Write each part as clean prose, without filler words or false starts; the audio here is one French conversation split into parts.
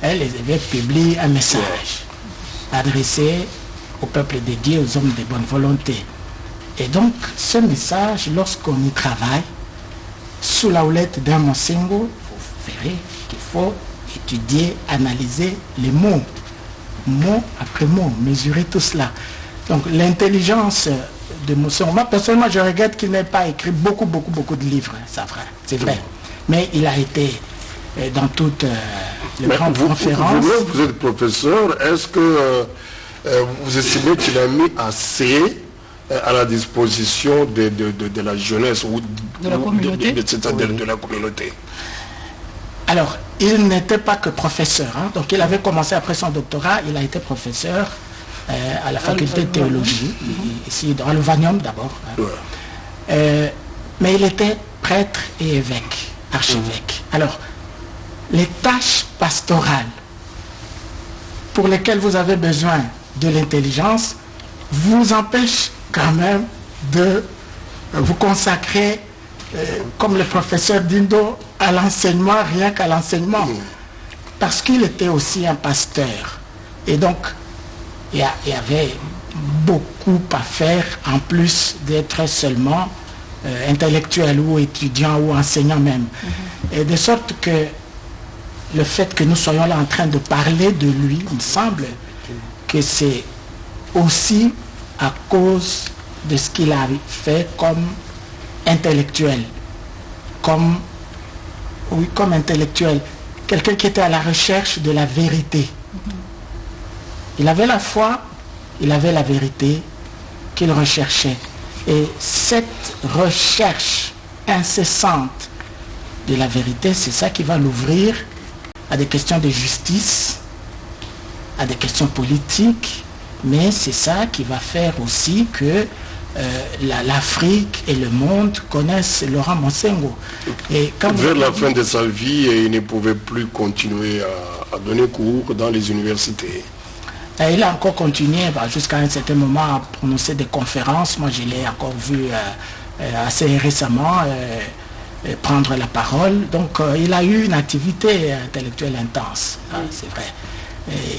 les évêques publient un message adressé au peuple dédié, aux hommes de bonne volonté. Et donc, ce message, lorsqu'on y travaille, sous la houlette d'un Monsengo, vous verrez qu'il faut étudier, analyser les mots, mot après mot, mesurer tout cela. Donc, l'intelligence de Monsengo, moi, personnellement, je regrette qu'il n'ait pas écrit beaucoup de livres, c'est vrai. Mais il a été dans toutes les grandes conférences. Vous êtes professeur, est-ce que vous estimez qu'il a mis assez à la disposition de la jeunesse ou de la communauté, de la communauté? Alors, il n'était pas que professeur, hein. Donc il avait commencé après son doctorat, il a été professeur à la faculté de théologie, ici dans le Vanium d'abord. Hein. Ouais. Mais il était prêtre et évêque, archevêque. Alors, les tâches pastorales pour lesquelles vous avez besoin de l'intelligence vous empêchent quand même de vous consacrer, comme le professeur Dindo, à l'enseignement, rien qu'à l'enseignement. Parce qu'il était aussi un pasteur. Et donc, il y avait beaucoup à faire, en plus d'être seulement intellectuel ou étudiant ou enseignant même. Et de sorte que le fait que nous soyons là en train de parler de lui, il me semble que c'est aussi à cause de ce qu'il a fait comme intellectuel, comme intellectuel, quelqu'un qui était à la recherche de la vérité. Il avait la foi, il avait la vérité qu'il recherchait. Et cette recherche incessante de la vérité, c'est ça qui va l'ouvrir à des questions de justice, à des questions politiques, mais c'est ça qui va faire aussi que l'Afrique et le monde connaissent Laurent Monsengo. Et quand vers la fin de sa vie, il ne pouvait plus continuer à donner cours dans les universités. Il a encore continué jusqu'à un certain moment à prononcer des conférences. Moi, je l'ai encore vu assez récemment prendre la parole. Donc, il a eu une activité intellectuelle intense, hein, c'est vrai. Et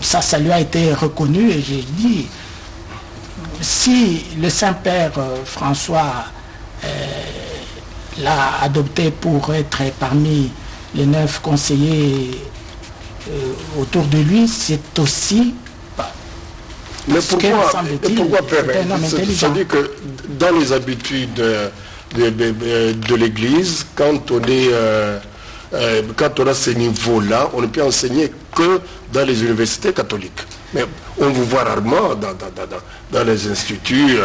ça lui a été reconnu et j'ai dit, si le Saint-Père François l'a adopté pour être parmi les 9 conseillers autour de lui, c'est aussi mais pourquoi Père, c'est-à-dire que dans les habitudes de l'Église, quand on a ce niveau-là, on ne peut enseigner que dans les universités catholiques. Mais on vous voit rarement dans les instituts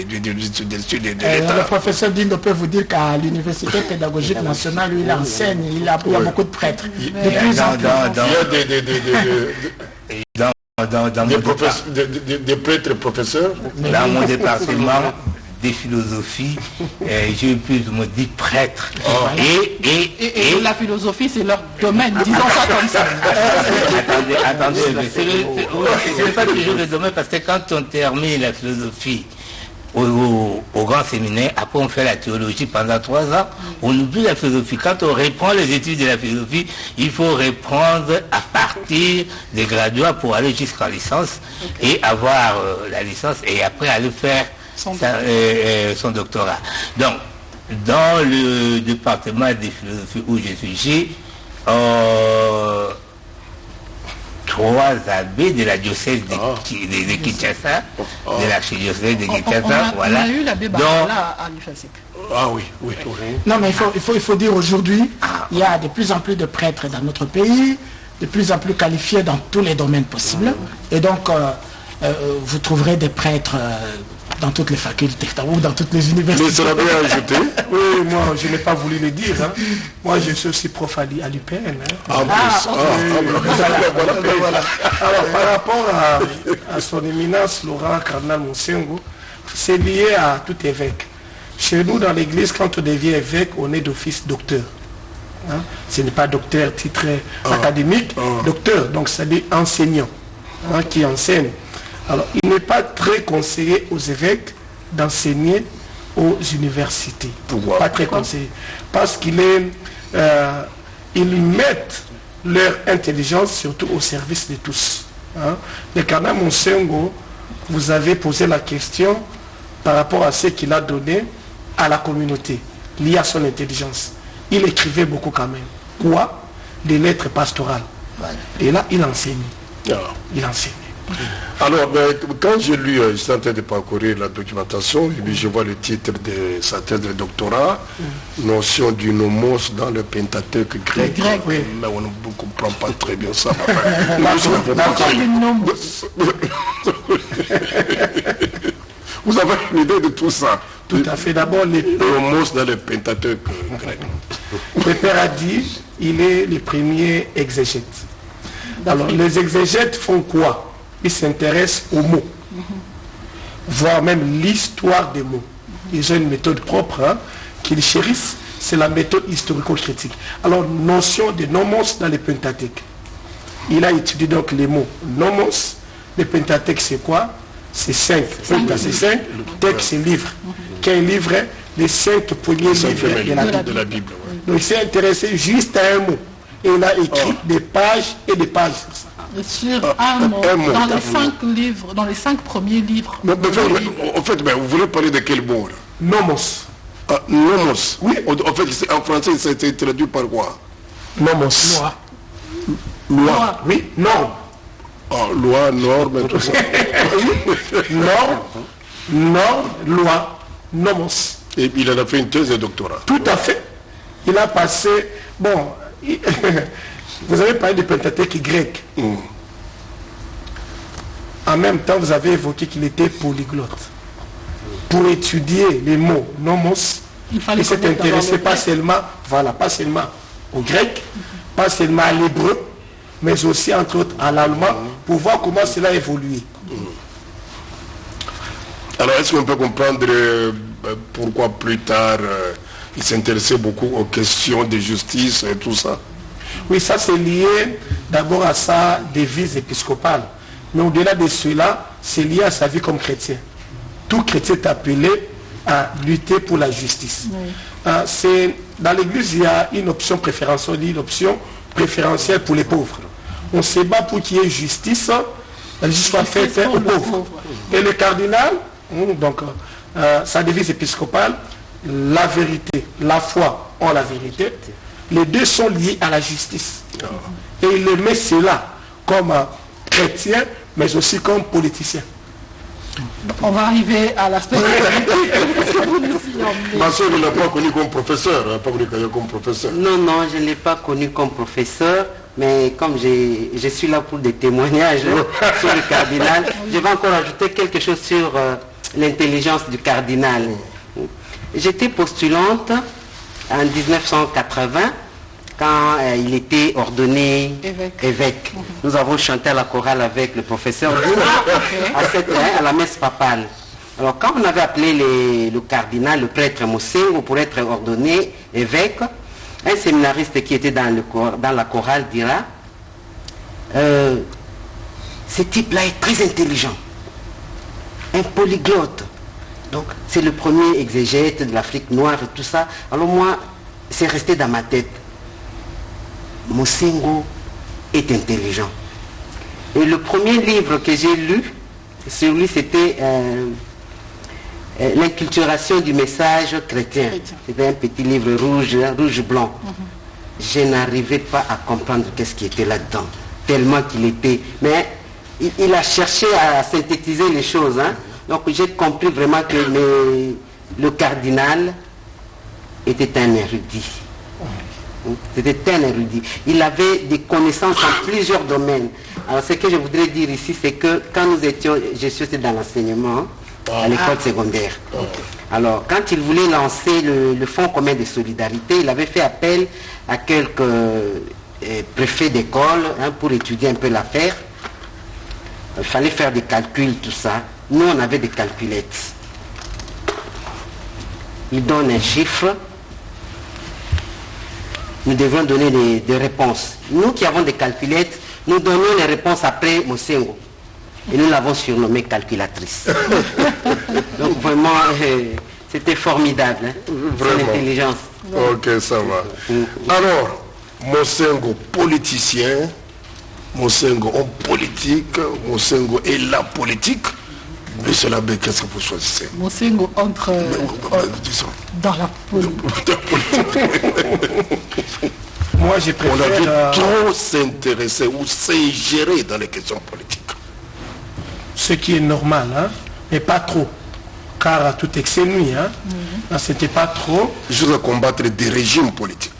d'études de l'État. Le professeur Dindo peut vous dire qu'à l'Université pédagogique nationale, il enseigne, il y a beaucoup de prêtres. De plus en plus. Des prêtres professeurs. Dans mon département des philosophies, j'ai plus me dit prêtre. Et la philosophie, c'est leur domaine, disons ça comme ça. Attendez, ce n'est pas toujours le domaine, parce que quand on termine la philosophie au grand séminaire, après on fait la théologie pendant 3 ans, on oublie la philosophie. Quand on reprend les études de la philosophie, il faut reprendre à partir des graduats pour aller jusqu'en licence et avoir la licence et après aller faire son doctorat. Donc, dans le département des philosophies où je suis, j'ai 3 abbés de la diocèse de Kinshasa, de l'archidiocèse de Kinshasa. On a eu l'abbé Barala à l'UFASIC. Ah oui. Non, mais il faut dire aujourd'hui, il y a de plus en plus de prêtres dans notre pays, de plus en plus qualifiés dans tous les domaines possibles. Et donc, vous trouverez des prêtres dans toutes les facultés ou dans toutes les universités. Mais ça l'a bien ajouté. Oui, moi je n'ai pas voulu le dire. Hein. Moi je suis aussi prof à l'UPN. Hein. Voilà. Alors par rapport à son éminence Laurent Cardinal Monsengo, c'est lié à tout évêque. Chez nous dans l'église, quand on devient évêque, on est d'office docteur. Hein. Ce n'est pas docteur titre académique, docteur, donc ça dit enseignant, hein, qui enseigne. Alors, il n'est pas très conseillé aux évêques d'enseigner aux universités. Pourquoi? Pas très conseillé. Parce qu'ils mettent leur intelligence surtout au service de tous. Hein. Le cardinal Monsengo, vous avez posé la question par rapport à ce qu'il a donné à la communauté, lié à son intelligence. Il écrivait beaucoup quand même. Quoi? Des lettres pastorales. Et là, il enseignait. Il enseignait. Alors, quand j'ai lu, j'étais en train de parcourir la documentation, et puis je vois le titre de sa thèse de doctorat, notion du nomos dans le Pentateuque grec. Oui. Mais on ne comprend pas très bien ça. Vous avez une idée de tout ça? Tout à fait. D'abord, le nomos dans le Pentateuque grec. Le Père a dit, il est le premier exégète. Alors, les exégètes font quoi? Ils s'intéressent aux mots, voire même l'histoire des mots. Ils ont une méthode propre qu'ils chérissent, c'est la méthode historico-critique. Alors, notion de nomos dans le Pentateuque. Il a étudié donc les mots nomos. Le Pentateuque, c'est quoi? C'est 5. C'est 5. Texte, c'est livre. Quel livre? Les 5 premiers livres de la Bible. Donc, il s'est intéressé juste à un mot. Et il a écrit des pages et des pages sur ça. Sur un mot, dans les 5 livres, dans les 5 premiers livres. En fait, vous voulez parler de quel mot là? Nomos. Nomos. Oui. En fait, en français, ça a été traduit par quoi? Nomos. Loi. Loi. Oui, norme. Loi, norme, tout ça. Norme, loi, nomos. Et il en a fait une thèse de doctorat. Tout à fait. Il a passé... Bon, vous avez parlé du Pentateuque grec. En même temps, vous avez évoqué qu'il était polyglotte. Pour étudier les mots nomos, il s'est intéressé pas seulement au grec, pas seulement à l'hébreu, mais aussi entre autres à l'allemand, pour voir comment cela a évolué. Alors, est-ce qu'on peut comprendre pourquoi plus tard il s'intéressait beaucoup aux questions de justice et tout ça? Oui, ça c'est lié d'abord à sa devise épiscopale. Mais au-delà de cela, c'est lié à sa vie comme chrétien. Tout chrétien est appelé à lutter pour la justice. Oui. Dans l'Église, il y a une option préférentielle, préférentielle pour les pauvres. On se bat pour qu'il y ait justice, la justice soit faite aux pauvres. Et le cardinal, donc sa devise épiscopale, la vérité, la foi en la vérité, les deux sont liés à la justice. Et il le met cela comme chrétien, mais aussi comme politicien. On va arriver à l'aspect Ma soeur ne l'a pas connu comme professeur, pas connu comme professeur. Non, je ne l'ai pas connu comme professeur, mais comme je suis là pour des témoignages sur le cardinal, je vais encore ajouter quelque chose sur l'intelligence du cardinal. J'étais postulante en 1980, quand il était ordonné évêque. Nous avons chanté à la chorale avec le professeur à la messe papale. Alors quand on avait appelé le cardinal, le prêtre Monsengo pour être ordonné évêque, un séminariste qui était dans la chorale dira ce type-là est très intelligent, un polyglotte. Donc c'est le premier exégète de l'Afrique noire et tout ça. Alors moi, c'est resté dans ma tête. Monsengo est intelligent. Et le premier livre que j'ai lu sur lui, c'était l'inculturation du message chrétien. C'était un petit livre rouge-blanc. Je n'arrivais pas à comprendre qu'est-ce qui était là-dedans, tellement qu'il était... Mais il a cherché à synthétiser les choses. Donc j'ai compris vraiment que le cardinal était un érudit. C'était un érudit. Il avait des connaissances en plusieurs domaines. Alors ce que je voudrais dire ici, c'est que quand je suis dans l'enseignement, à l'école secondaire. Alors quand il voulait lancer le Fonds commun de solidarité, il avait fait appel à quelques préfets d'école pour étudier un peu l'affaire. Il fallait faire des calculs, tout ça. Nous, on avait des calculettes. Il donne un chiffre. Nous devions donner des réponses. Nous qui avons des calculettes, nous donnons les réponses après Monsengo. Et nous l'avons surnommée calculatrice. Donc vraiment, c'était formidable. Son intelligence. Ok, ça va. Alors, Monsengo politicien, Monsengo homme politique, Monsengo est la politique. Monsieur l'abbé, qu'est-ce que vous choisissez? Monsengo entre dans la politique. Moi, je On a vu préfère trop s'intéresser ou s'ingérer dans les questions politiques. ce qui est normal, hein, mais pas trop. Car tout excès nuit, hein. C'était pas trop. Je veux combattre des régimes politiques.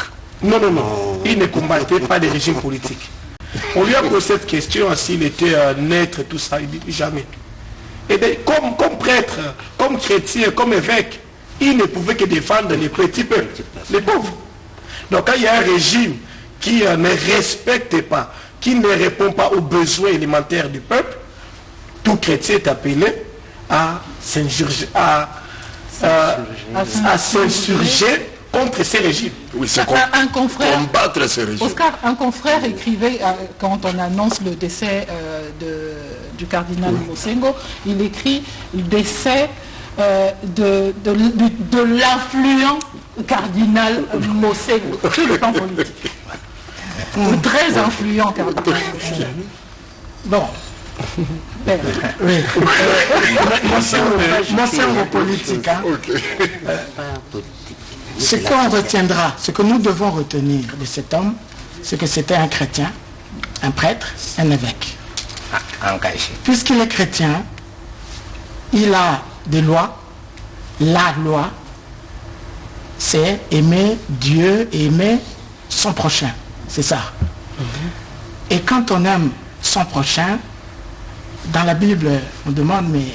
Non, non, non. Il ne combattait pas des régimes politiques. On lui a posé cette question s'il était naître, tout ça. Il dit jamais. Et bien, comme prêtre, comme chrétien, comme évêque, il ne pouvait que défendre les petits peuples, les pauvres. Donc quand il y a un régime qui ne respecte pas, qui ne répond pas aux besoins élémentaires du peuple, tout chrétien est appelé à s'insurger, à s'insurger contre ces régimes. Oui, c'est Un confrère, combattre ces régimes. Oscar, un confrère écrivait, quand on annonce le décès du cardinal Monsengo, il écrit le décès de l'influent cardinal Monsengo, sur le plan politique. Le très influent cardinal Monsengo. Bon. Oui. Monsengo politique. Hein. Ce qu'on retiendra, ce que nous devons retenir de cet homme, c'est que c'était un chrétien, un prêtre, un évêque. Puisqu'il est chrétien, il a des lois. La loi, c'est aimer Dieu et aimer son prochain. C'est ça. Et quand on aime son prochain, dans la Bible, on demande, mais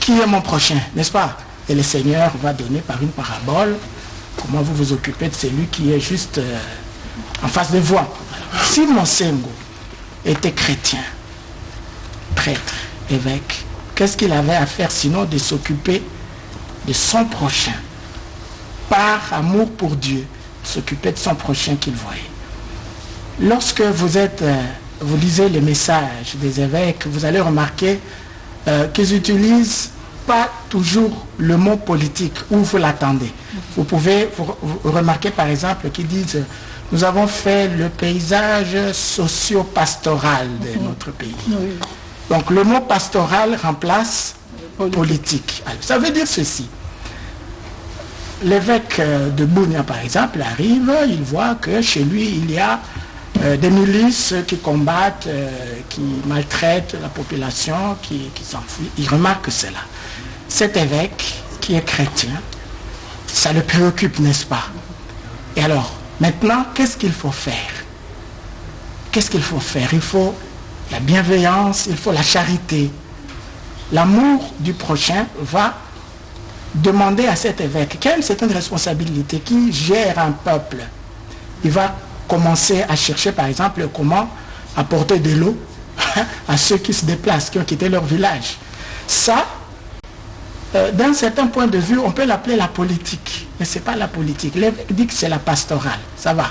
qui est mon prochain, n'est-ce pas? Et le Seigneur va donner par une parabole comment vous vous occupez de celui qui est juste en face de vous. Si Monsengo était chrétien, prêtre, évêque, qu'est-ce qu'il avait à faire sinon de s'occuper de son prochain, par amour pour Dieu, s'occuper de son prochain qu'il voyait. Lorsque vous lisez les messages des évêques, vous allez remarquer qu'ils n'utilisent pas toujours le mot politique où vous l'attendez. Vous pouvez vous remarquer par exemple qu'ils disent nous avons fait le paysage socio-pastoral de notre pays. Donc le mot pastoral remplace politique. Alors, ça veut dire ceci. L'évêque de Bunia par exemple arrive, il voit que chez lui il y a des milices qui combattent, qui maltraitent la population, qui s'enfuient. Il remarque cela. Cet évêque qui est chrétien, ça le préoccupe, n'est-ce pas? Et alors, maintenant, qu'est-ce qu'il faut faire? Qu'est-ce qu'il faut faire? Il faut la bienveillance, il faut la charité. L'amour du prochain va demander à cet évêque qui a une certaine responsabilité, qui gère un peuple. Il va commencer à chercher, par exemple, comment apporter de l'eau à ceux qui se déplacent, qui ont quitté leur village. Ça, d'un certain point de vue, on peut l'appeler la politique. Mais ce n'est pas la politique. L'évêque dit que c'est la pastorale. Ça va.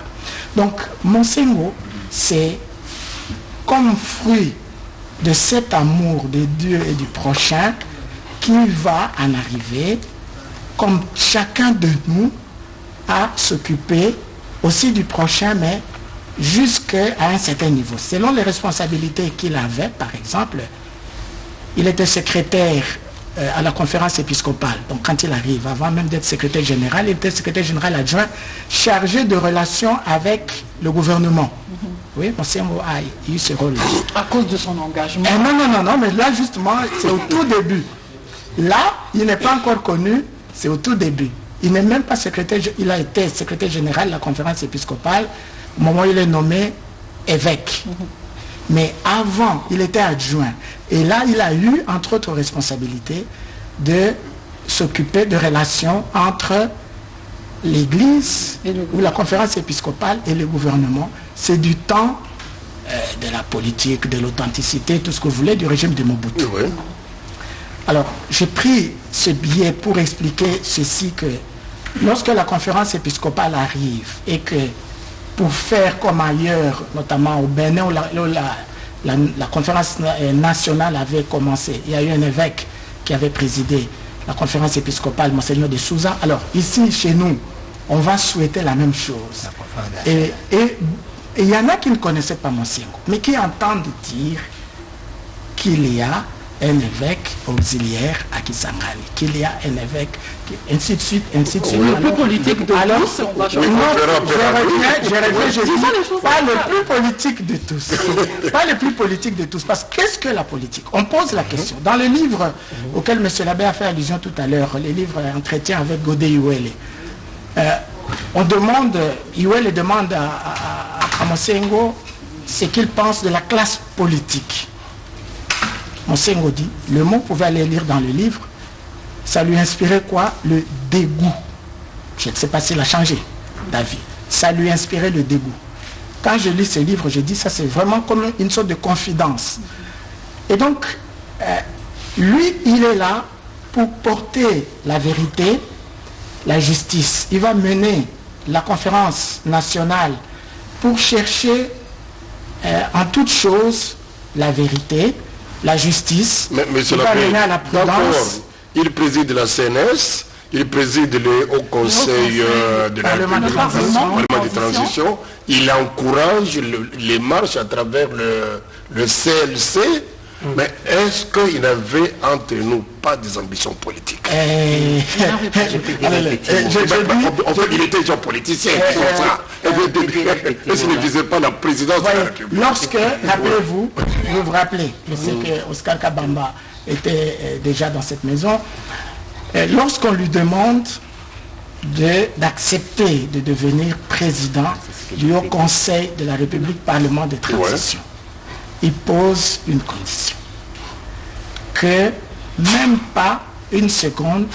Donc, Monsengo, c'est comme fruit de cet amour de Dieu et du prochain qui va en arriver, comme chacun de nous, à s'occuper aussi du prochain, mais jusqu'à un certain niveau. Selon les responsabilités qu'il avait, par exemple, il était secrétaire à la conférence épiscopale. Donc quand il arrive, avant même d'être secrétaire général, il était secrétaire général adjoint chargé de relations avec le gouvernement. Oui, Monsengo a eu ce rôle-là. À cause de son engagement. Non, mais là justement, c'est au tout début. Là, il n'est pas encore connu, c'est au tout début. Il n'est même pas secrétaire, il a été secrétaire général de la conférence épiscopale au moment où il est nommé évêque. Mais avant, il était adjoint. Et là, il a eu, entre autres responsabilités, de s'occuper de relations entre l'Église ou la conférence épiscopale et le gouvernement. C'est du temps de la politique, de l'authenticité, tout ce que vous voulez, du régime de Mobutu. Oui. Alors, j'ai pris ce billet pour expliquer ceci, que lorsque la conférence épiscopale arrive et que pour faire comme ailleurs, notamment au Bénin, où la conférence nationale avait commencé, il y a eu un évêque qui avait présidé la conférence épiscopale, Monseigneur de Souza. Alors, ici, chez nous, on va souhaiter la même chose. Et il y en a qui ne connaissaient pas Monsengo, mais qui entendent dire qu'il y a un évêque auxiliaire à Kisangani, qu'il y a un évêque, ainsi de suite, ainsi de suite. Le plus politique de tous, on va changer. Pas le plus politique de tous. Pas le plus politique de tous. Parce que qu'est-ce que la politique? On pose la question. Dans le livre auquel M. Labbé a fait allusion tout à l'heure, les livres Entretien avec Godé Iwele, on demande, Iwele demande à Monsengo ce qu'il pense de la classe politique. Monsengo dit, le mot pouvait aller lire dans le livre, ça lui inspirait quoi? Le dégoût. Je ne sais pas s'il a changé d'avis. Ça lui inspirait le dégoût. Quand je lis ce livre, je dis, ça c'est vraiment comme une sorte de confidence. Et donc, lui, il est là pour porter la vérité, la justice. Il va mener la conférence nationale pour chercher en toute chose la vérité, la justice, mais il va mener à la prudence. Il préside la CNS, il préside le Haut Conseil de la République, le Parlement de transition, il encourage les marches à travers le CLC, mais est-ce qu'il n'avait entre nous pas des ambitions politiques? Il était déjà politicien, il ne visait pas la présidence de la République. Lorsque, rappelez-vous, vous vous rappelez, je sais que Oscar Kabamba était déjà dans cette maison, lorsqu'on lui demande d'accepter de devenir président du Haut Conseil de la République Parlement de transition, il pose une condition, que même pas une seconde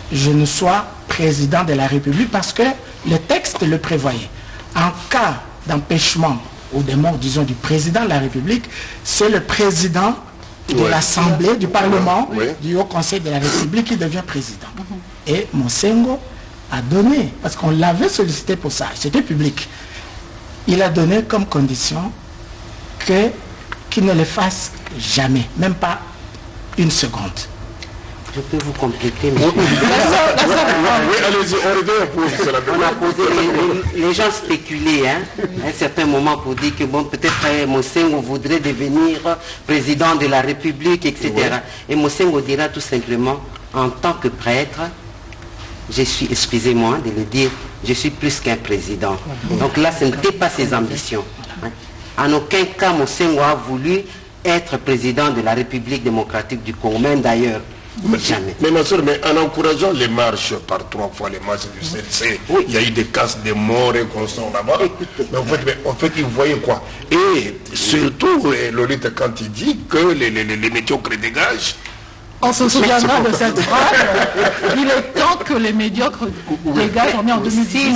je ne sois président de la République, parce que le texte le prévoyait. En cas d'empêchement ou de mort, disons, du président de la République, c'est le président de l'Assemblée, du Parlement, du Haut Conseil de la République qui devient président. Et Monsengo a donné, parce qu'on l'avait sollicité pour ça, c'était public, il a donné comme condition qu'il ne le fasse jamais, même pas une seconde. Je peux vous compléter, Oui, allez-y, on les gens spéculaient à un certain moment pour dire que bon, peut-être Monsengo voudrait devenir président de la République, etc. Et Monsengo dira tout simplement, en tant que prêtre, je suis, excusez-moi de le dire, je suis plus qu'un président. Donc là, ce n'était pas ses ambitions. En aucun cas, Monsengo a voulu être président de la République démocratique du Congo, même d'ailleurs. Jamais. Mais ma soeur, mais en encourageant les marches par 3 fois les marches du CLC, il y a eu des casses de morts et constants là-bas. Mais en fait, ils voyaient quoi? Et surtout, Lolita, quand il dit que les médiocres dégagent. On se souviendra de cette phrase. Il est temps que les médiocres dégagent. On est en 2010.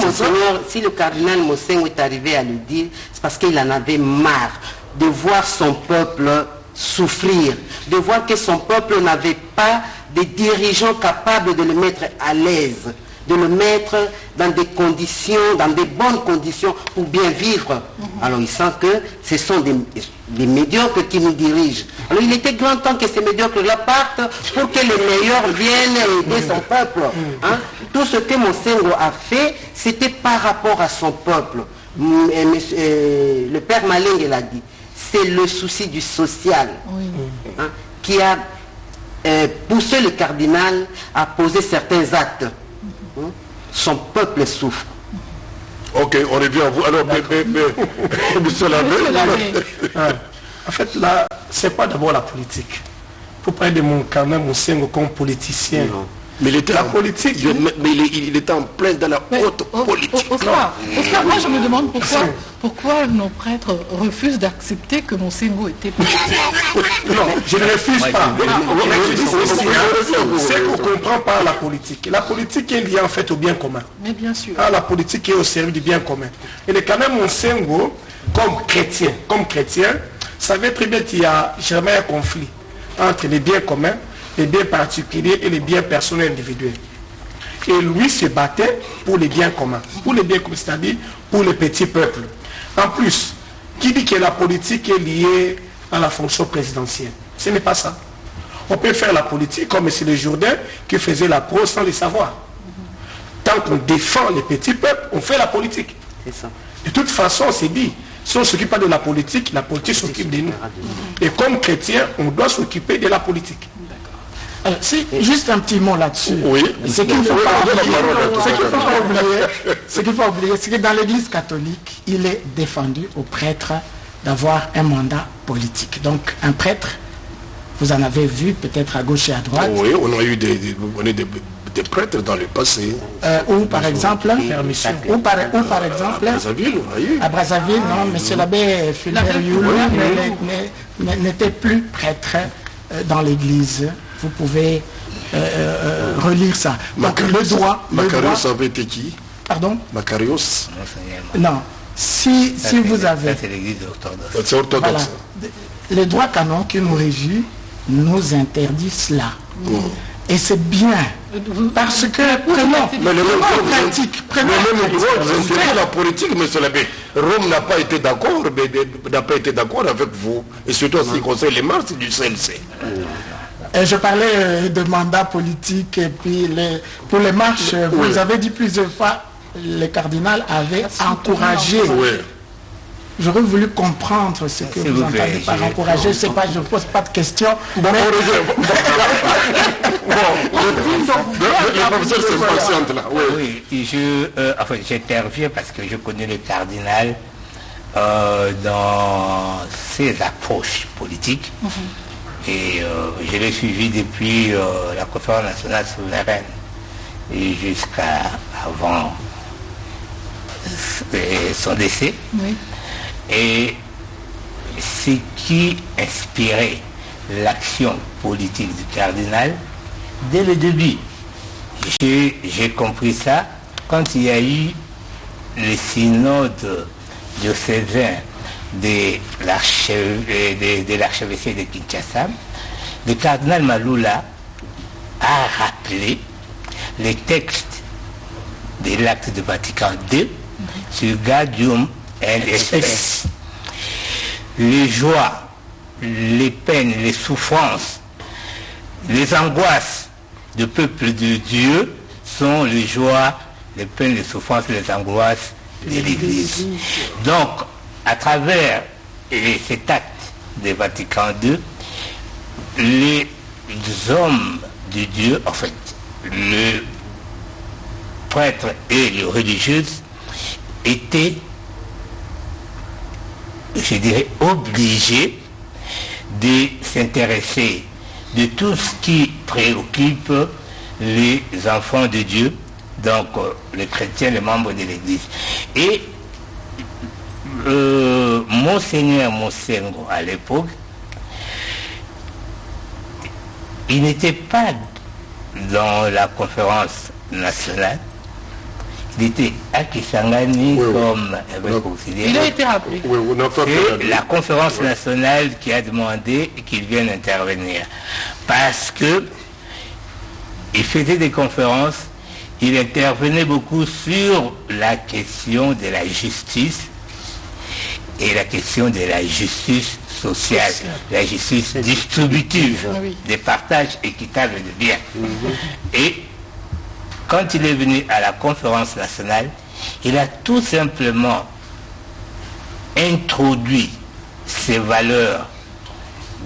Si le cardinal Monsengo est arrivé à le dire, c'est parce qu'il en avait marre de voir son peuple souffrir, de voir que son peuple n'avait pas des dirigeants capables de le mettre à l'aise, de le mettre dans des conditions, dans des bonnes conditions pour bien vivre. Alors il sent que ce sont des médiocres qui nous dirigent. Alors il était grand temps que ces médiocres-là partent pour que les meilleurs viennent aider son peuple. Hein? Tout ce que Monsengo a fait, c'était par rapport à son peuple. Le père Malingue l'a dit. C'est le souci du social qui a poussé le cardinal à poser certains actes. Son peuple souffre. Ok, on revient à vous. Alors, monsieur Labbé. En fait, là, c'est pas d'abord la politique. Il faut parler de mon cardinal Monsengo comme politicien. Non. Mais il était la politique, mais il était en plein dans la haute politique. Oscar, moi je me demande pourquoi nos prêtres refusent d'accepter que Monsengo était politique. Non, je ne refuse pas. C'est qu'on comprend pas la politique. La politique est liée en fait au bien commun. Mais bien sûr. La politique est au service du bien commun. Et le cardinal Monsengo, comme chrétien, savait très bien qu'il y a jamais un conflit entre les biens communs, les biens particuliers et les biens personnels individuels. Et lui se battait pour les biens communs. Pour les biens communs, c'est-à-dire pour les petits peuples. En plus, qui dit que la politique est liée à la fonction présidentielle? Ce n'est pas ça. On peut faire la politique comme M. Le Jourdain qui faisait la prose sans le savoir. tant qu'on défend les petits peuples, on fait la politique. C'est ça. De toute façon, on s'est dit, si on ne s'occupe pas de la politique s'occupe de nous. Et comme chrétiens, on doit s'occuper de la politique. Alors, juste un petit mot là-dessus. Oui. Ce qu'il ne faut pas oublier, c'est que dans l'Église catholique, il est défendu aux prêtres d'avoir un mandat politique. Donc, un prêtre, vous en avez vu peut-être à gauche et à droite. Oui, on a eu des prêtres dans le passé. Ou par exemple, à Brazzaville, non, M. l'abbé Fulbert Youlou n'était plus prêtre dans l'église. Vous pouvez relire ça. Donc Macarius avait été qui? Pardon? Macarius? Non. Si vous avez... C'est l'église orthodoxe. C'est orthodoxe. Voilà. Les droits canons qui nous régissent nous interdisent cela. Et c'est bien. Parce que, mais le même droit, vous la politique, monsieur l'abbé. Rome n'a pas été d'accord, avec vous. Et surtout en ce qui concerne les marches du CLC. Je parlais de mandat politique et puis pour les marches, vous avez dit plusieurs fois, le cardinal avait encouragé. Oui. J'aurais voulu comprendre ce que vous entendez par encourager. Je ne pose pas de questions. Le professeur se patiente là. Oui, j'interviens parce que je connais le cardinal dans ses approches politiques. Et je l'ai suivi depuis la conférence nationale souveraine et jusqu'à avant son décès. Oui. Et ce qui inspirait l'action politique du cardinal, dès le début, j'ai compris ça quand il y a eu le synode diocésain de l'archevêché de Kinshasa. Le cardinal Maloula a rappelé les textes de l'acte de Vatican II sur Gaudium et Spes. Les joies, les peines, les souffrances, les angoisses du peuple de Dieu sont les joies, les peines, les souffrances, les angoisses de l'Église. Donc, à travers cet acte de Vatican II, les hommes de Dieu, en fait, le prêtre et les religieuses étaient, je dirais, obligés de s'intéresser de tout ce qui préoccupe les enfants de Dieu, donc les chrétiens, les membres de l'Église. Et Monseigneur Mosengo, à l'époque, il n'était pas dans la conférence nationale. Il était à Kisangani comme évêque auxiliaire. Il a été rappelé. C'est la conférence nationale qui a demandé qu'il vienne intervenir. Parce que il faisait des conférences, il intervenait beaucoup sur la question de la justice et la question de la justice sociale, la justice distributive, des partages équitables de biens. Et quand il est venu à la conférence nationale, il a tout simplement introduit ces valeurs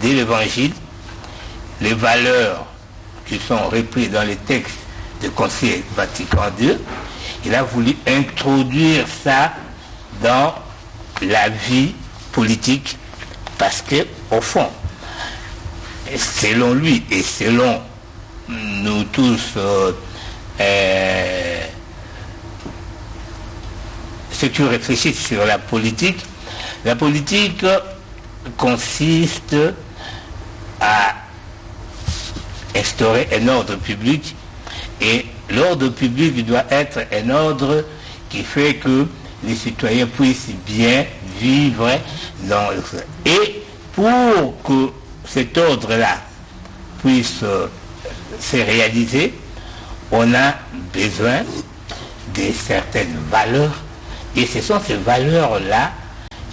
de l'Évangile, les valeurs qui sont reprises dans les textes du Concile Vatican II. Il a voulu introduire ça dans la vie politique parce que, au fond, selon lui et selon nous tous, ceux qui réfléchissent sur la politique consiste à instaurer un ordre public, et l'ordre public doit être un ordre qui fait que les citoyens puissent bien vivre dans le... Et pour que cet ordre-là puisse se réaliser, on a besoin de certaines valeurs, et ce sont ces valeurs-là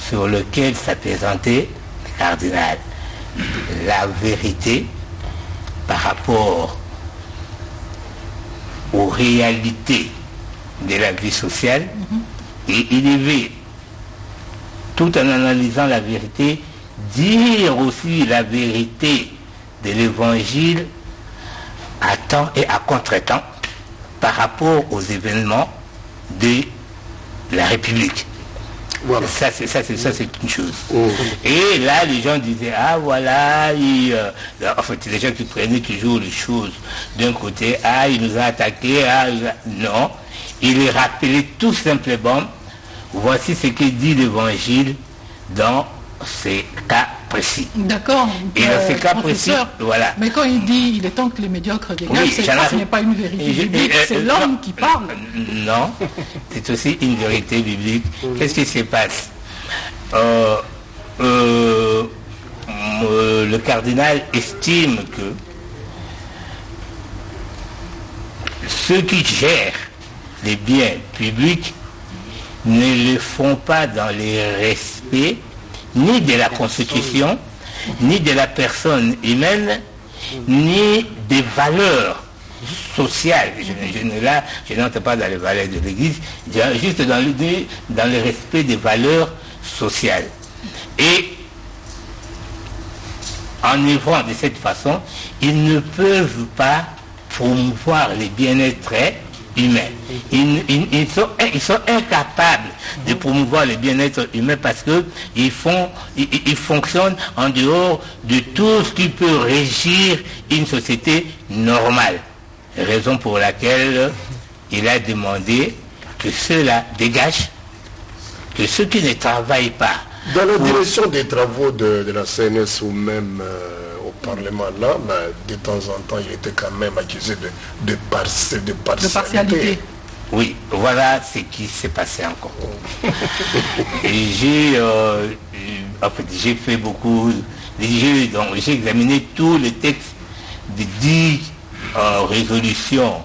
sur lesquelles s'apaisantait le cardinal. La vérité par rapport aux réalités de la vie sociale. Et il devait, tout en analysant la vérité, dire aussi la vérité de l'évangile à temps et à contre-temps par rapport aux événements de la République. Voilà. Ça c'est une chose. Et là les gens disaient ah voilà, en fait les gens qui prenaient toujours les choses d'un côté, ah il nous a attaqué, non, il les rappelait tout simplement, voici ce que dit l'évangile dans ces cas précis. D'accord. Et dans ces cas précis, voilà. Mais quand il dit il est temps que les médiocres dégagent, ce n'est pas une vérité biblique, c'est l'homme qui parle. Non, c'est aussi une vérité biblique. Qu'est-ce qui se passe? Le cardinal estime que ceux qui gèrent les biens publics ne le font pas dans le respect ni de la Constitution, ni de la personne humaine, ni des valeurs sociales. Je n'entre pas dans les valeurs de l'Église, juste dans le respect des valeurs sociales. Et en œuvrant de cette façon, ils ne peuvent pas promouvoir le bien-être humain. Ils sont incapables de promouvoir le bien-être humain parce qu'ils fonctionnent en dehors de tout ce qui peut régir une société normale. Raison pour laquelle il a demandé que ceux-là dégagent, que ceux qui ne travaillent pas. Dans la direction des travaux de la CNS ou même au Parlement, là, de temps en temps, il était quand même accusé de partialité. Oui, voilà ce qui s'est passé encore. Et j'ai fait beaucoup, j'ai examiné tous les textes de 10 résolutions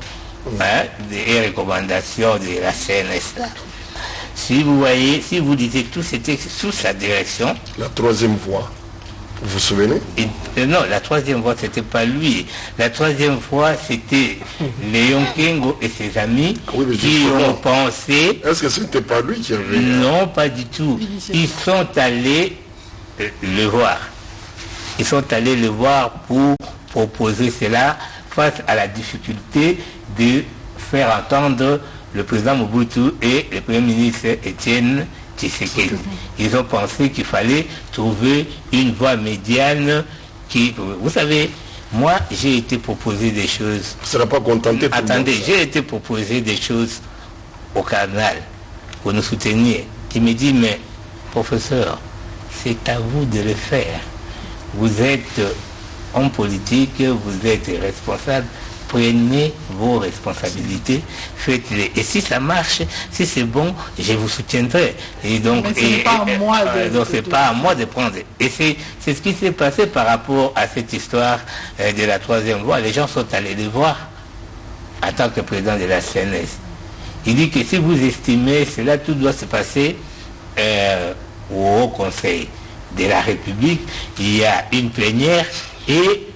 et recommandations de la CNS. Si vous voyez, si vous lisez tous ces textes sous sa direction. La troisième voie. Vous vous souvenez? Non, la troisième voie, c'était pas lui. La troisième voie, c'était Léon Kengo et ses amis qui ont pensé... Est-ce que ce n'était pas lui qui avait... Non, pas du tout. Ils sont allés le voir. Ils sont allés le voir pour proposer cela face à la difficulté de faire entendre le président Mobutu et le premier ministre Étienne Tshisekedi. Ils ont pensé qu'il fallait trouver une voie médiane qui... Vous savez, moi, j'ai été proposé des choses... Ça n'a pas contenté tout le monde. Attendez, j'ai été proposé des choses au cardinal pour nous soutenir. Il me dit, mais professeur, c'est à vous de le faire. Vous êtes homme politique, vous êtes responsable. Prenez vos responsabilités, faites-les. Et si ça marche, si c'est bon, je vous soutiendrai. Et donc, c'est pas à moi de prendre. Et c'est ce qui s'est passé par rapport à cette histoire de la troisième voie. Les gens sont allés les voir en tant que président de la CNS. Il dit que si vous estimez cela, tout doit se passer au Haut Conseil de la République. Il y a une plénière et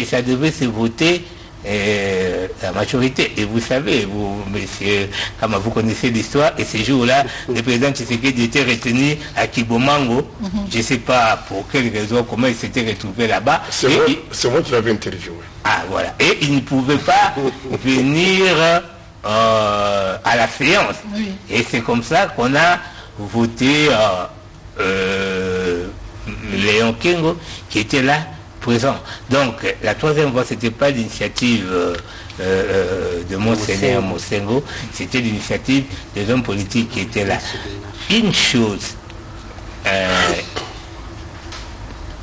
ça devait se voter la majorité. Et vous savez, vous, monsieur, comme vous connaissez l'histoire, et ces jours-là, le président Tshisekedi était retenu à Kibomango. Je ne sais pas pour quelle raison, comment il s'était retrouvé là-bas. C'est moi qui l'avais interviewé. Ah, voilà. Et il ne pouvait pas venir à la séance. Oui. Et c'est comme ça qu'on a voté Léon Kengo, qui était là présent. Donc la troisième voie, c'était pas l'initiative de Monseigneur Mosengo, c'était l'initiative des hommes politiques qui étaient là. Une chose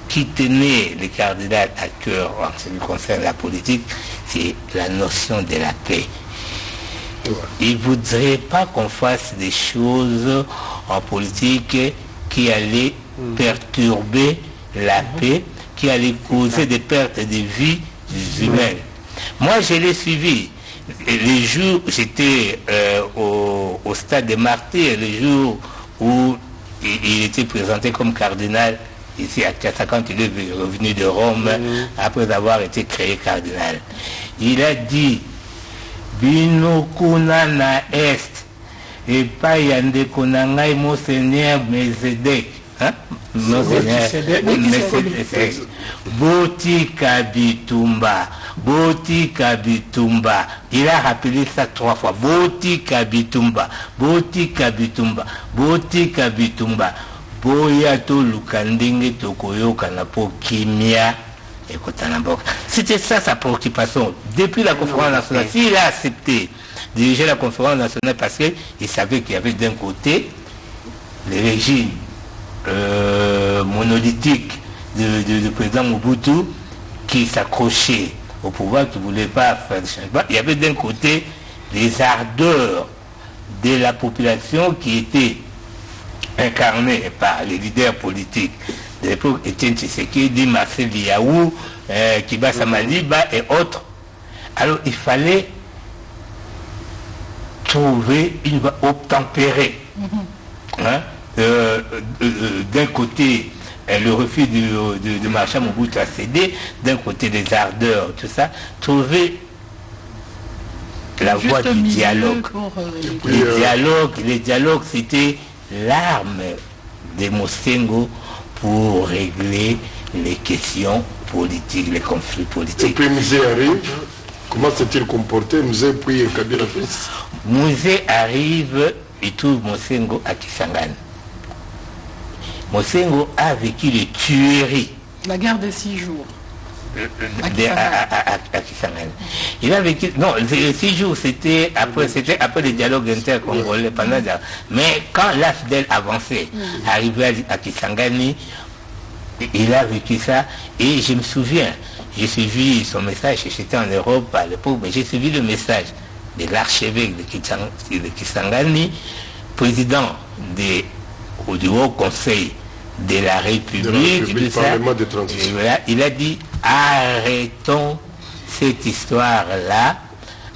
qui tenait le cardinal à cœur en ce qui concerne la politique, c'est la notion de la paix. Il ne voudrait pas qu'on fasse des choses en politique qui allaient perturber la paix, qui allait causer des pertes de vies humaines. Moi, je l'ai suivi. Les jours, j'étais au stade des Martyrs, le jour où il était présenté comme cardinal ici à Kinshasa, quand il est revenu de Rome, après avoir été créé cardinal. Il a dit, bino kuna na est epai ya ndeko na ngai monseigneur Melchizedek, botika bitumba, botika bitumba. Il a rappelé ça 3 fois. Botika bitumba, botika bitumba, botika bitumba. Boya to lukandenge tokoyoka na po kimia. C'était ça sa préoccupation. Depuis la conférence nationale, s'il a accepté de diriger la conférence nationale parce qu'il savait qu'il y avait d'un côté le régime monolithique du président Mobutu qui s'accrochait au pouvoir, qui ne voulait pas faire de changement. Il y avait d'un côté les ardeurs de la population qui étaient incarnées par les leaders politiques de l'époque, Etienne Tshisekedi, Marcel Yaou, Kibasa Maliba et autres. Alors il fallait trouver une voie obtempérée. D'un côté, le refus de Marshal Mobutu à céder, d'un côté des ardeurs, tout ça, trouver la voie du dialogue. Les dialogues, c'était l'arme de Mosengo pour régler les questions politiques, les conflits politiques. Et puis Musée arrive, comment s'est-il comporté, Musée puis Kabila Fils? Musée arrive, il trouve Mosengo à Kisangani. Mosengo a vécu les tueries. La guerre des 6 jours. À Kisangani. Il a vécu. Non, les 6 jours, c'était après les dialogues intercongolais pendant. Mais quand l'AFDEL avançait, arrivé à Kisangani, il a vécu ça. Et je me souviens, j'ai suivi son message, j'étais en Europe à l'époque, mais j'ai suivi le message de l'archevêque de Kisangani, président du Haut Conseil de la République, il a dit arrêtons cette histoire-là.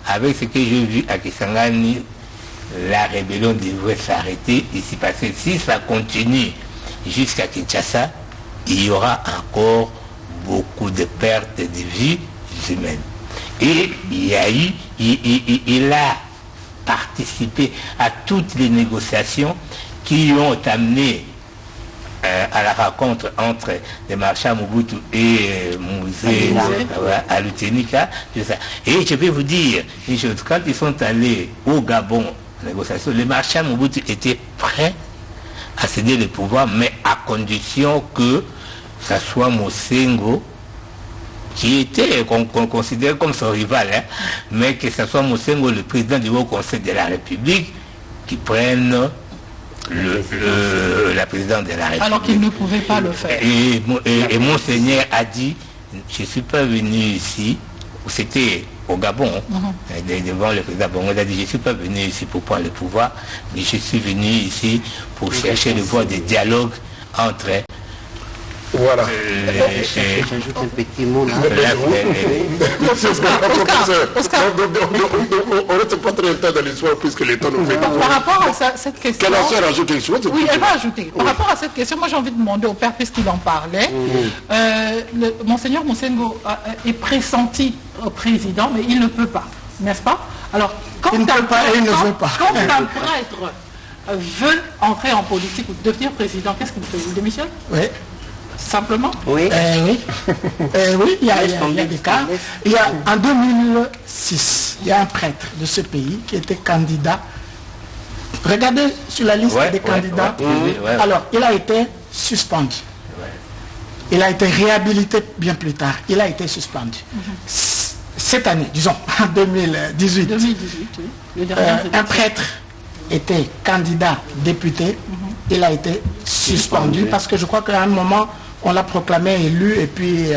Avec ce que j'ai vu à Kisangani, la rébellion devrait s'arrêter ici, parce que si ça continue jusqu'à Kinshasa, il y aura encore beaucoup de pertes de vies humaines. Et il a participé à toutes les négociations qui ont amené à la rencontre entre les marchands Mobutu et Musée à Lutenika. Et je vais vous dire une chose, quand ils sont allés au Gabon en négociation, les marchands Mobutu étaient prêts à céder le pouvoir, mais à condition que ça soit Mosengo, qui était, qu'on considère comme son rival, mais que ce soit Mosengo, le président du Haut Conseil de la République, qui prenne la présidente de la République. Alors qu'il ne pouvait pas le faire. Et Monseigneur a dit, je ne suis pas venu ici, c'était au Gabon, devant le président Bongo, il a dit, je ne suis pas venu ici pour prendre le pouvoir, mais je suis venu ici pour chercher le voie de dialogue entre... Voilà. J'ajoute un petit mot là. On ne reste pas très longtemps dans l'histoire puisque le temps nous fait. Par rapport à cette question. Quelle soeur ajoute quelque chose? Oui, elle va ajouter. Par rapport à cette question, moi j'ai envie de demander au père, puisqu'il en parlait. Monseigneur Mosengo est pressenti au président, mais il ne peut pas, n'est-ce pas? Alors, quand il ne peut pas et il ne veut pas. Quand un prêtre veut entrer en politique ou devenir président, qu'est-ce qu'il fait? Il démissionne? Oui. Simplement? Oui. Oui. Oui, il y a des cas. Il y a, en 2006, il y a un prêtre de ce pays qui était candidat. Regardez sur la liste des candidats. Alors, il a été suspendu. Il a été réhabilité bien plus tard. Il a été suspendu. Cette année, disons, en 2018, un prêtre était candidat député. Il a été suspendu parce que je crois qu'à un moment, on l'a proclamé élu et puis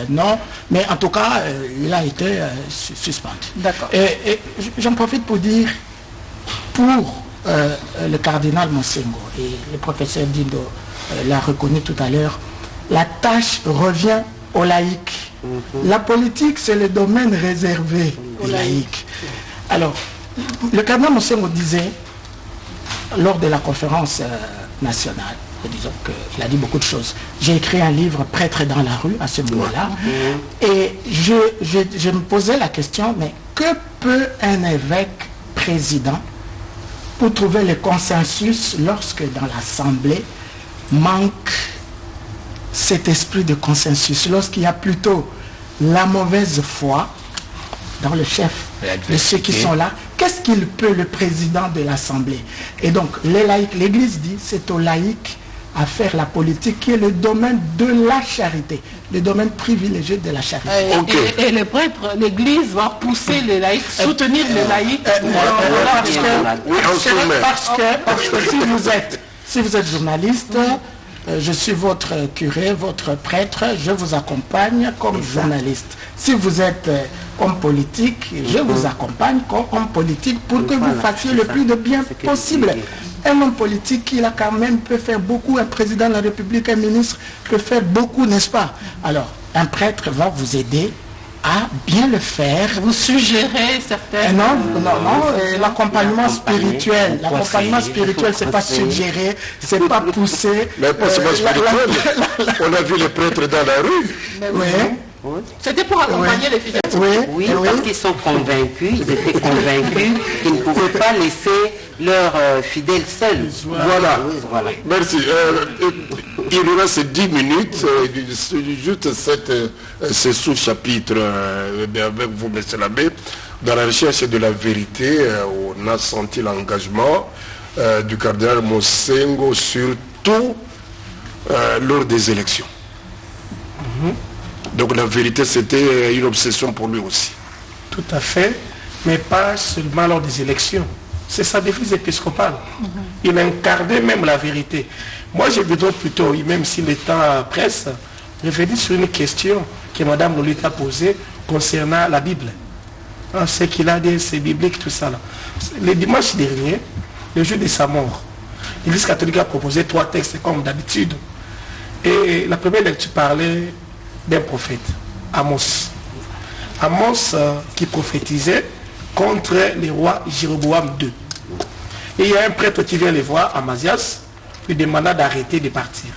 non. Mais en tout cas, il a été suspendu. D'accord. Et j'en profite pour dire, pour le cardinal Mosengo, et le professeur Dindo l'a reconnu tout à l'heure, la tâche revient aux laïcs. La politique, c'est le domaine réservé aux laïcs. Alors, le cardinal Mosengo disait, lors de la conférence nationale, disons qu'il a dit beaucoup de choses. J'ai écrit un livre, Prêtre dans la rue, à ce moment-là. Et je me posais la question, mais que peut un évêque président pour trouver le consensus lorsque dans l'Assemblée manque cet esprit de consensus, lorsqu'il y a plutôt la mauvaise foi dans le chef de ceux qui sont là, qu'est-ce qu'il peut, le président de l'Assemblée? Et donc, les laïcs, l'Église dit, c'est aux laïcs à faire la politique qui est le domaine de la charité, le domaine privilégié de la charité. Et les prêtres, l'Église va pousser les laïcs, soutenir les laïcs. Parce que si vous êtes journaliste, je suis votre curé, votre prêtre, je vous accompagne comme journaliste. Si vous êtes homme politique, je vous accompagne comme homme politique pour que vous fassiez le plus de bien possible. Un homme politique, il a quand même peut faire beaucoup, un président de la République, un ministre peut faire beaucoup, n'est-ce pas? Alors, un prêtre va vous aider à bien le faire. Vous suggérez certaines... Non, l'accompagnement spirituel. L'accompagnement spirituel, c'est pas suggérer, c'est pas pousser. Mais pas spirituel. On a vu les prêtres dans la rue. Oui. C'était pour accompagner les fidèles. Oui, parce qu'ils sont convaincus, ils étaient convaincus qu'ils ne pouvaient pas laisser leurs fidèles seuls. Voilà. Merci. Il nous reste 10 minutes, juste ce sous-chapitre avec vous, monsieur l'abbé. Dans la recherche de la vérité, on a senti l'engagement du cardinal Mosengo, surtout lors des élections. Donc la vérité, c'était une obsession pour lui aussi. Tout à fait, mais pas seulement lors des élections. C'est sa devise épiscopale. Il incarnait même la vérité. Moi, j'ai besoin plutôt, même si le temps presse, revenir sur une question que Mme Lolita a posée concernant la Bible. Ce qu'il a dit, c'est biblique, tout ça. Là. Le dimanche dernier, le jour de sa mort, l'Église catholique a proposé 3 textes comme d'habitude. Et la première lecture parlait d'un prophète, Amos. Amos qui prophétisait contre le roi Jéroboam II. Et il y a un prêtre qui vient les voir, Amazias, lui demanda d'arrêter de partir.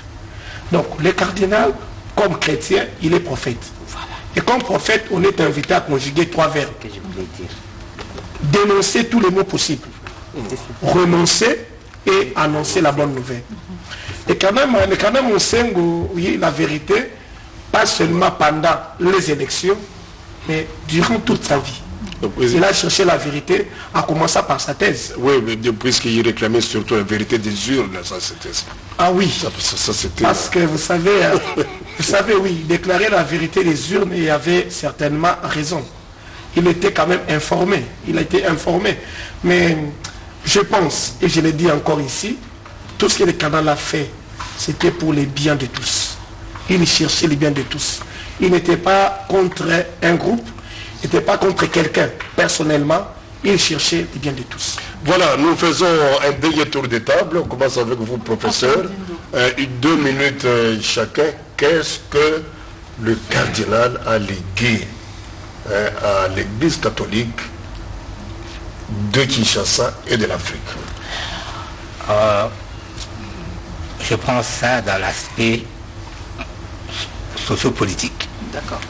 Donc le cardinal, comme chrétien, il est prophète. Et comme prophète, on est invité à conjuguer 3 verbes. Que je voulais dire. Dénoncer tous les mots possibles. Renoncer et annoncer la bonne nouvelle. Et quand même, on sait oui, la vérité, pas seulement pendant les élections, mais durant toute sa vie. Donc, il a cherché la vérité, en commençant par sa thèse. Oui, mais puisqu'il réclamait surtout la vérité des urnes, ça c'était ça. Ah oui, ça c'était... Parce que vous savez, oui, déclarer la vérité des urnes, il avait certainement raison. Il était quand même informé, il a été informé. Mais je pense, et je le dis encore ici, tout ce que le canal a fait, c'était pour les biens de tous. Il cherchait les biens de tous. Il n'était pas contre un groupe, il n'était pas contre quelqu'un. Personnellement, il cherchait les biens de tous. Voilà, nous faisons un dernier tour de table. On commence avec vous, professeur. 2 minutes chacun. Qu'est-ce que le cardinal a légué à l'Église catholique de Kinshasa et de l'Afrique? Je prends ça dans l'aspect sociopolitique. D'accord.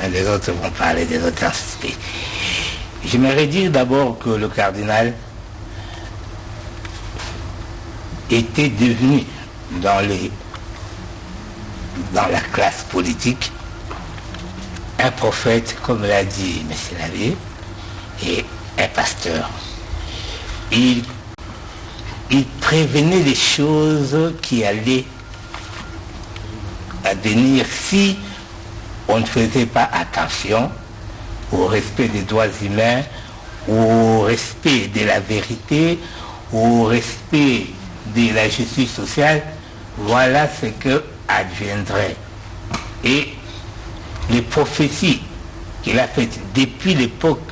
Les autres vont parler des autres aspects. J'aimerais dire d'abord que le cardinal était devenu dans la classe politique un prophète, comme l'a dit M. l'abbé, et un pasteur. Il prévenait les choses qui allaient advenir si on ne faisait pas attention au respect des droits humains, au respect de la vérité, au respect de la justice sociale. Voilà ce que adviendrait. Et les prophéties qu'il a faites depuis l'époque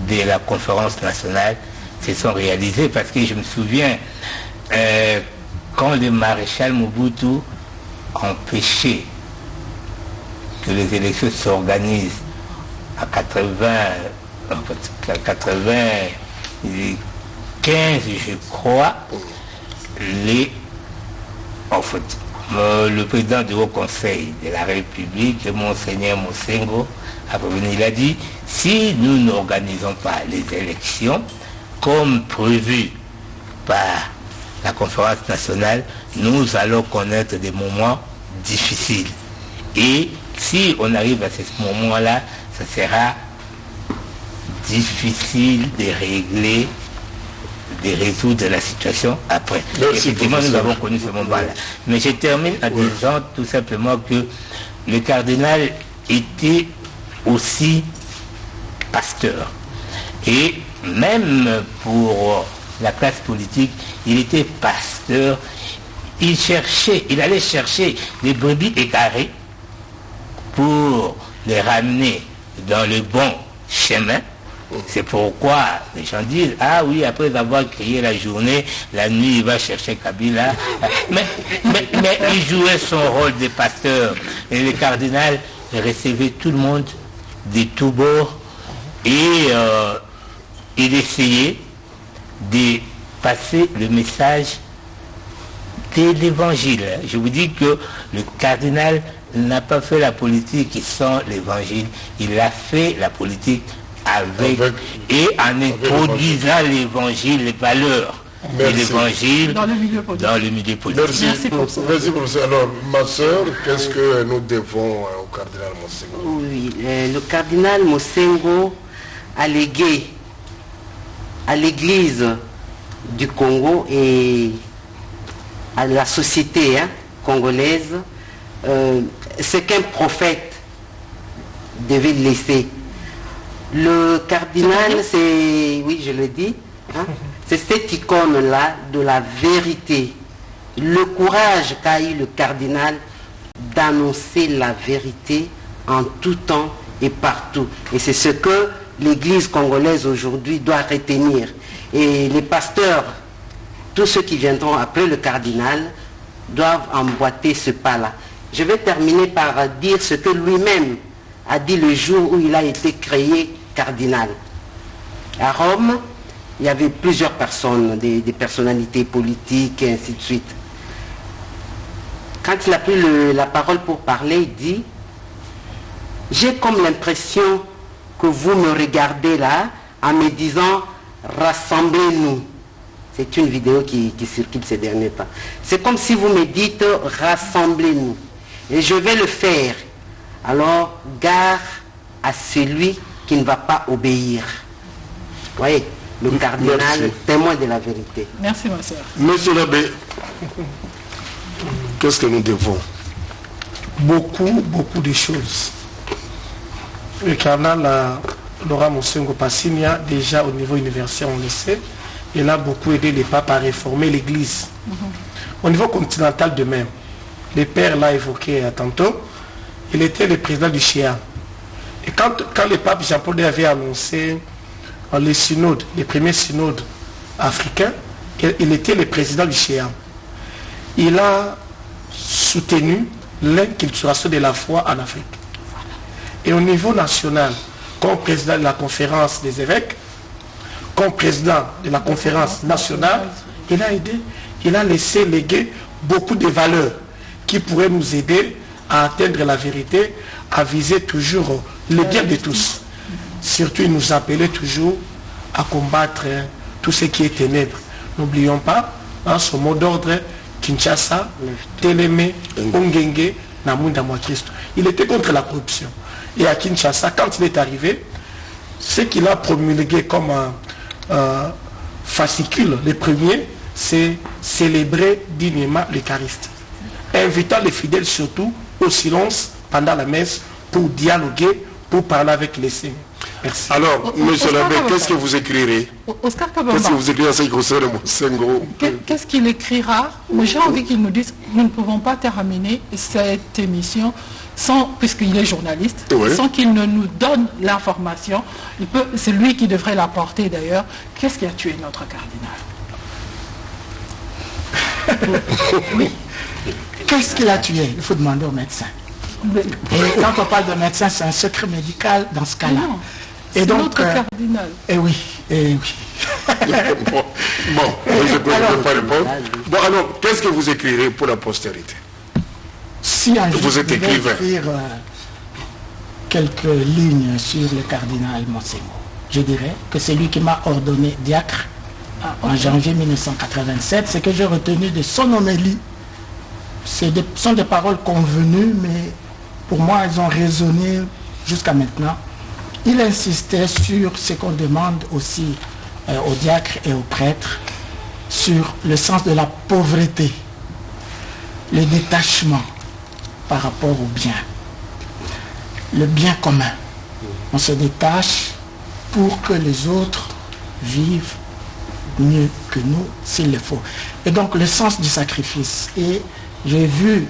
de la conférence nationale se sont réalisées, parce que je me souviens quand le maréchal Mobutu empêchait que les élections s'organisent à 95, je crois, En fait, le président du Haut Conseil de la République, Monseigneur Mosengo, il a dit, si nous n'organisons pas les élections comme prévu par la conférence nationale, nous allons connaître des moments difficiles. Et si on arrive à ce moment-là, ça sera difficile de régler, de résoudre la situation après. Effectivement, nous avons connu ce moment-là. Mais je termine en disant tout simplement que le cardinal était aussi pasteur. Et même pour la classe politique, il était pasteur. Il allait chercher des brebis égarées pour les ramener dans le bon chemin. C'est pourquoi les gens disent, ah oui, après avoir crié la journée, la nuit il va chercher Kabila. Mais il jouait son rôle de pasteur. Et le cardinal recevait tout le monde de tous bords et il essayait de passer le message de l'évangile. Je vous dis que le cardinal n'a pas fait la politique sans l'évangile, il a fait la politique avec et en introduisant l'évangile, les valeurs de l'évangile dans le milieu politique. Merci pour ça. Alors, ma soeur, qu'est-ce que nous devons au cardinal Mosengo? Oui, le cardinal Mosengo a légué à l'église du Congo et à la société congolaise ce qu'un prophète devait laisser. Le cardinal, c'est, oui, je le dis, c'est cette icône-là de la vérité. Le courage qu'a eu le cardinal d'annoncer la vérité en tout temps et partout. Et c'est ce que l'Église congolaise aujourd'hui doit retenir. Et les pasteurs, tous ceux qui viendront après le cardinal, doivent emboîter ce pas-là. Je vais terminer par dire ce que lui-même a dit le jour où il a été créé cardinal. À Rome, il y avait plusieurs personnes, des personnalités politiques et ainsi de suite. Quand il a pris la parole pour parler, il dit « J'ai comme l'impression que vous me regardez là en me disant « Rassemblez-nous ». C'est une vidéo qui circule ces derniers temps. C'est comme si vous me dites « Rassemblez-nous ». Et je vais le faire. Alors, gare à celui qui ne va pas obéir. Vous voyez, le cardinal, témoin de la vérité. Merci, ma soeur. Monsieur l'abbé, qu'est-ce que nous devons? Beaucoup de choses. Le cardinal Laurent Mosengo Passigna, déjà au niveau universel, on le sait, il a beaucoup aidé les papes à réformer l'Église. Au niveau continental de même, le père l'a évoqué tantôt, il était le président du CHEAM. Et quand le pape Jean-Paul II avait annoncé les synodes, les premiers synodes africains, il était le président du CHEAM. Il a soutenu l'inculturation de la foi en Afrique. Et au niveau national, comme président de la conférence des évêques, comme président de la conférence nationale, il a aidé, il a laissé léguer beaucoup de valeurs qui pourraient nous aider à atteindre la vérité, à viser toujours le bien de tous. Surtout, il nous appelait toujours à combattre tout ce qui est ténèbres. N'oublions pas, son mot d'ordre, Kinshasa, Télémé, Ongenge, Namunda Mwa Christ. Il était contre la corruption. Et à Kinshasa, quand il est arrivé, ce qu'il a promulgué comme fascicule, le premier, c'est célébrer dignement l'Eucharistie. Invitant les fidèles surtout au silence pendant la messe pour dialoguer, pour parler avec les saints. Merci. Alors, monsieur l'abbé, qu'est-ce que vous écrirez? Oscar Kabamba. Qu'est-ce que vous écrirez à ce qui concerne Mosengo? Qu'est-ce qu'il écrira? J'ai envie qu'il nous dise, nous ne pouvons pas terminer cette émission sans, puisqu'il est journaliste, sans qu'il ne nous donne l'information. C'est lui qui devrait la porter d'ailleurs. Qu'est-ce qui a tué notre cardinal? Oui. Qu'est-ce qu'il a tué? Il faut demander au médecin. Et quand on parle de médecin, c'est un secret médical dans ce cas-là. Et donc, notre cardinal. Et oui. Bon, je ne peux pas répondre. Bon, alors, qu'est-ce que vous écrirez pour la postérité? Si un jour Vous êtes écrivain. écrire quelques lignes sur le cardinal Monsengo, je dirais que c'est lui qui m'a ordonné diacre en janvier 1987. Ce que j'ai retenu de son homélie, sont des paroles convenues, mais pour moi, elles ont résonné jusqu'à maintenant. Il insistait sur ce qu'on demande aussi aux diacres et aux prêtres, sur le sens de la pauvreté, le détachement par rapport au bien, le bien commun. On se détache pour que les autres vivent mieux que nous, s'il le faut. Et donc le sens du sacrifice. Et j'ai vu,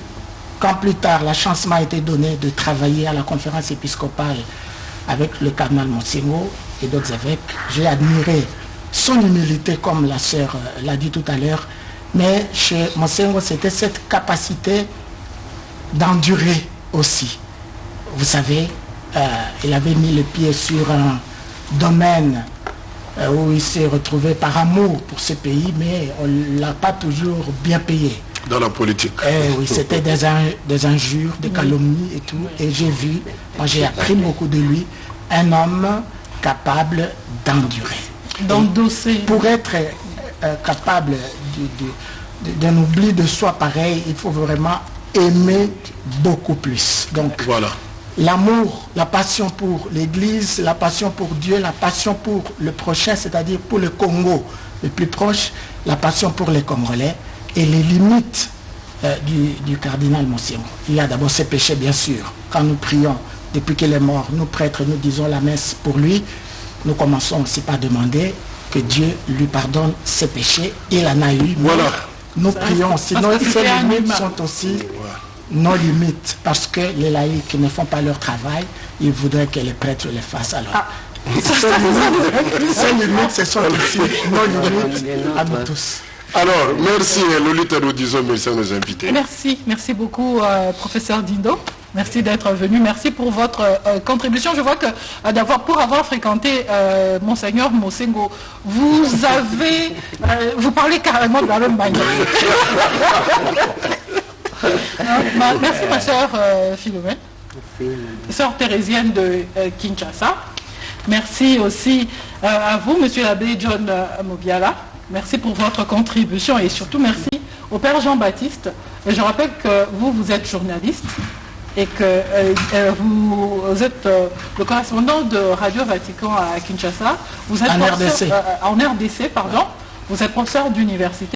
quand plus tard la chance m'a été donnée de travailler à la conférence épiscopale avec le cardinal Monsengo et d'autres évêques, j'ai admiré son humilité, comme la sœur l'a dit tout à l'heure, mais chez Monsengo, c'était cette capacité d'endurer aussi. Vous savez, il avait mis le pied sur un domaine où il s'est retrouvé par amour pour ce pays, mais on ne l'a pas toujours bien payé. Dans la politique. Oui, c'était des injures, des calomnies et tout. Et j'ai vu, moi j'ai appris beaucoup de lui, un homme capable d'endurer. D'endosser. Pour être capable d'un oubli de soi pareil, il faut vraiment aimer beaucoup plus. Donc, voilà. L'amour, la passion pour l'Église, la passion pour Dieu, la passion pour le prochain, c'est-à-dire pour le Congo le plus proche, la passion pour les Congolais et les limites du cardinal Monsengo. Il y a d'abord ses péchés, bien sûr. Quand nous prions, depuis qu'il est mort, nous prêtres, nous disons la messe pour lui, nous commençons aussi par demander que Dieu lui pardonne ses péchés. Il en a eu. Voilà. Nous prions aussi. Ces limites sont aussi nos limites, parce que les laïcs ne font pas leur travail, ils voudraient que les prêtres le fassent. Alors, ces limites, ce sont aussi nos limites à nous tous. Alors, merci Lolita, nous disons merci à nos invités. Merci beaucoup professeur Dindo. Merci d'être venu. Merci pour votre contribution. Je vois que pour avoir fréquenté Monseigneur Monsengo, vous parlez carrément dans le manière. Merci ma sœur Philomène, sœur thérésienne de Kinshasa. Merci aussi à vous, monsieur l'abbé John Mobiala. Merci pour votre contribution et surtout merci au Père Jean-Baptiste. Et je rappelle que vous êtes journaliste et que vous êtes le correspondant de Radio Vatican à Kinshasa. Vous êtes en RDC, pardon. Vous êtes professeur d'université.